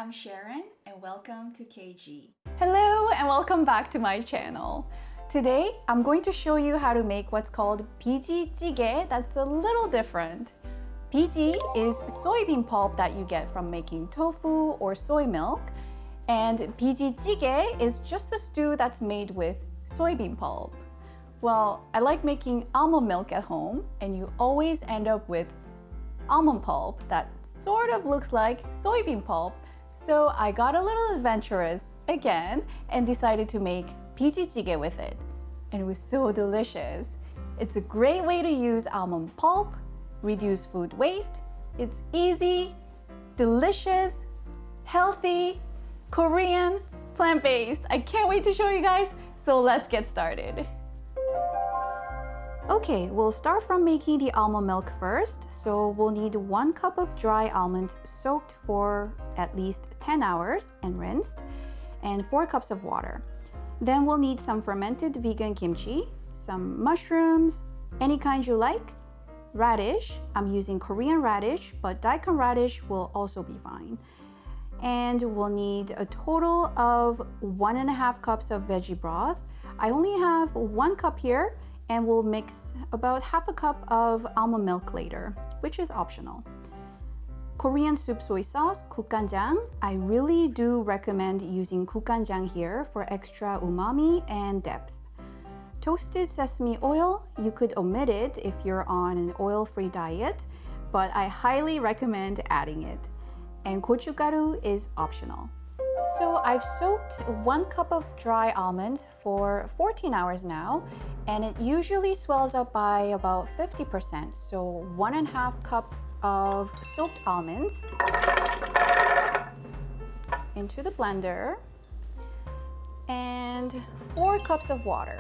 I'm Sharon and welcome to KG. Hello and welcome back to my channel. Today I'm going to show you how to make what's called biji jjigae that's a little different. Biji is soybean pulp that you get from making tofu or soy milk, and biji jjigae is just a stew that's made with soybean pulp. Well, I like making almond milk at home, and you always end up with almond pulp that sort of looks like soybean pulp. So I got a little adventurous again and decided to make biji jjigae with it. And it was so delicious. It's a great way to use almond pulp, reduce food waste. It's easy, delicious, healthy, Korean, plant-based. I can't wait to show you guys, so let's get started. Okay, we'll start from making the almond milk first. So we'll need 1 cup of dry almonds soaked for at least 10 hours and rinsed, and 4 cups of water. Then we'll need some fermented vegan kimchi, some mushrooms, any kind you like, radish. I'm using Korean radish, but daikon radish will also be fine. And we'll need a total of 1.5 cups of veggie broth. I only have 1 cup here, and we'll mix about half a cup of almond milk later, which is optional. Korean soup soy sauce, gukkanjang. I really do recommend using gukkanjang here for extra umami and depth. Toasted sesame oil, you could omit it if you're on an oil-free diet, but I highly recommend adding it. And gochugaru is optional. So I've soaked 1 cup of dry almonds for 14 hours now, and it usually swells up by about 50%. So 1.5 cups of soaked almonds into the blender, and 4 cups of water.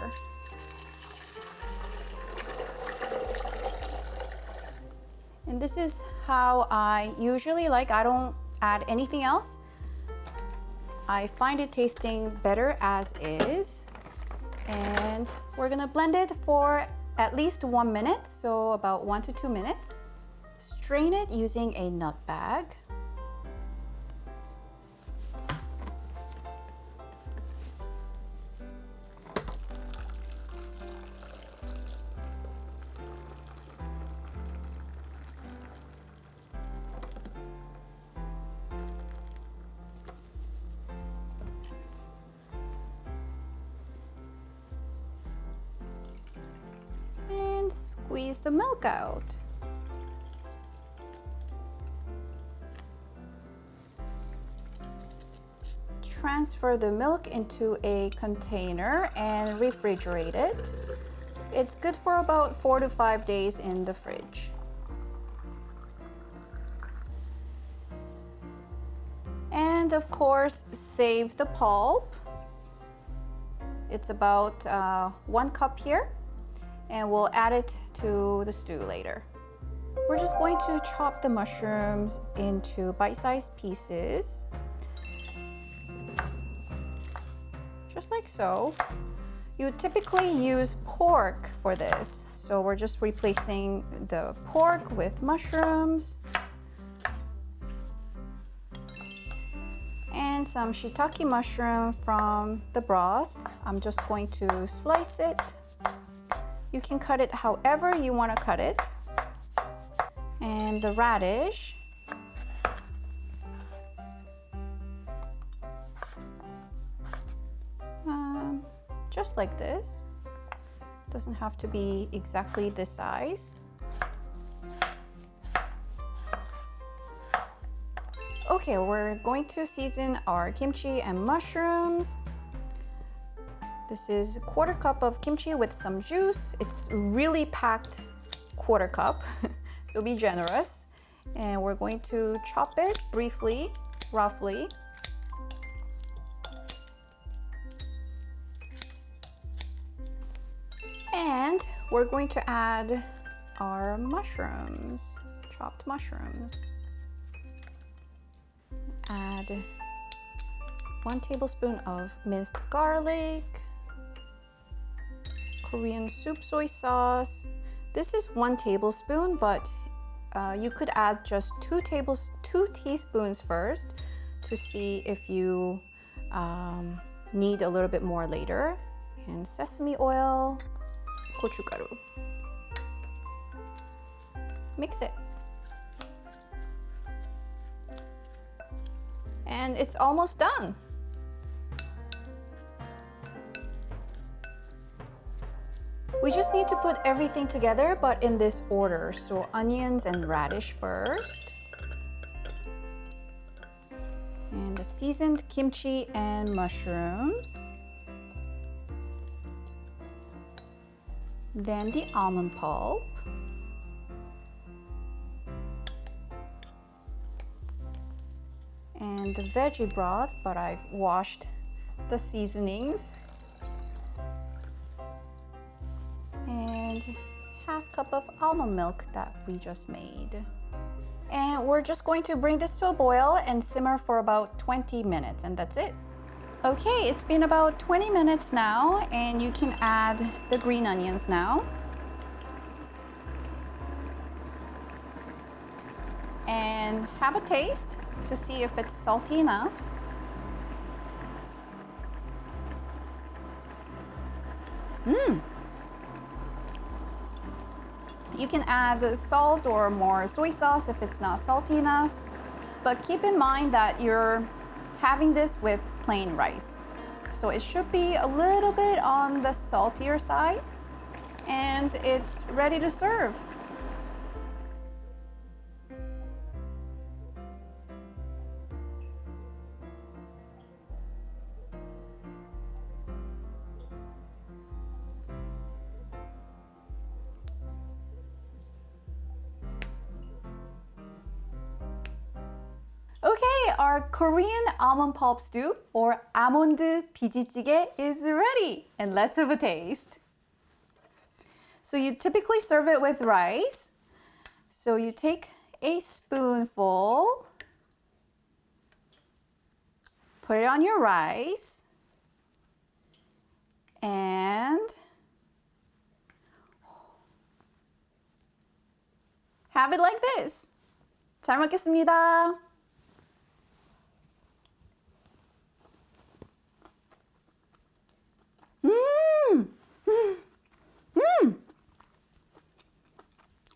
And this is how I usually like. I don't add anything else. I find it tasting better as is. And we're gonna blend it for at least 1 minute, so about 1 to 2 minutes. Strain it using a nut bag. Squeeze the milk out. Transfer the milk into a container and refrigerate it. It's good for about 4 to 5 days in the fridge. And of course, save the pulp. It's about 1 cup here. And we'll add it to the stew later. We're just going to chop the mushrooms into bite-sized pieces. Just like so. You typically use pork for this, so we're just replacing the pork with mushrooms. And some shiitake mushroom from the broth. I'm just going to slice it. You can cut it however you want to cut it. And the radish. Just like this. Doesn't have to be exactly this size. Okay, we're going to season our kimchi and mushrooms. This is 1/4 cup of kimchi with some juice. It's really packed 1/4 cup, so be generous. And we're going to chop it briefly, roughly. And we're going to add our mushrooms, chopped mushrooms. Add 1 tablespoon of minced garlic, Korean soup soy sauce. This is 1 tablespoon, but you could add just 2 teaspoons first to see if you need a little bit more later. And sesame oil, gochugaru. Mix it. And it's almost done. We just need to put everything together, but in this order. So onions and radish first. And the seasoned kimchi and mushrooms. Then the almond pulp. And the veggie broth, but I've washed the seasonings. And half cup of almond milk that we just made. And we're just going to bring this to a boil and simmer for about 20 minutes, and that's it. Okay, it's been about 20 minutes now, and you can add the green onions now. And have a taste to see if it's salty enough. You can add salt or more soy sauce if it's not salty enough, but keep in mind that you're having this with plain rice. So it should be a little bit on the saltier side, and it's ready to serve. Okay, our Korean almond pulp stew or 아몬드 비지찌개 is ready, and let's have a taste. So you typically serve it with rice. So you take a spoonful, put it on your rice, and have it like this. 잘 먹겠습니다.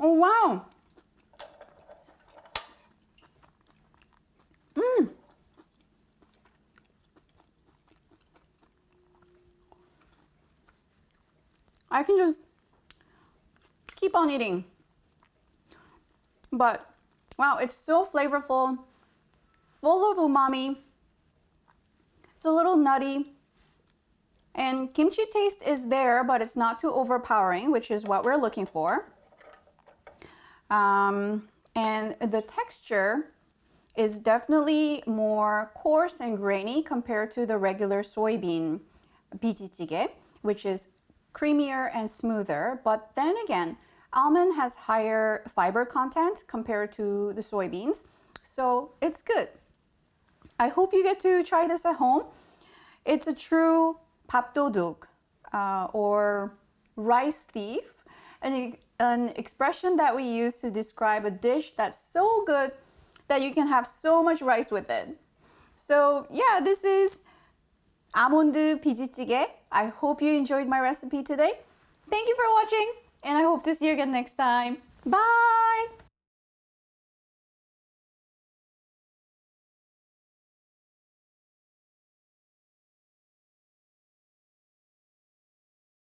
Oh wow! I can just keep on eating. But wow, it's so flavorful, full of umami. It's a little nutty. And kimchi taste is there, but it's not too overpowering, which is what we're looking for. And the texture is definitely more coarse and grainy compared to the regular soybean 비지찌개, which is creamier and smoother. But then again, almond has higher fiber content compared to the soybeans, so it's good. I hope you get to try this at home. It's a true 밥도둑 or rice thief, an expression that we use to describe a dish that's so good that you can have so much rice with it. So yeah, this is 아몬드 비지찌개. I hope you enjoyed my recipe today. Thank you for watching, and I hope to see you again next time. Bye!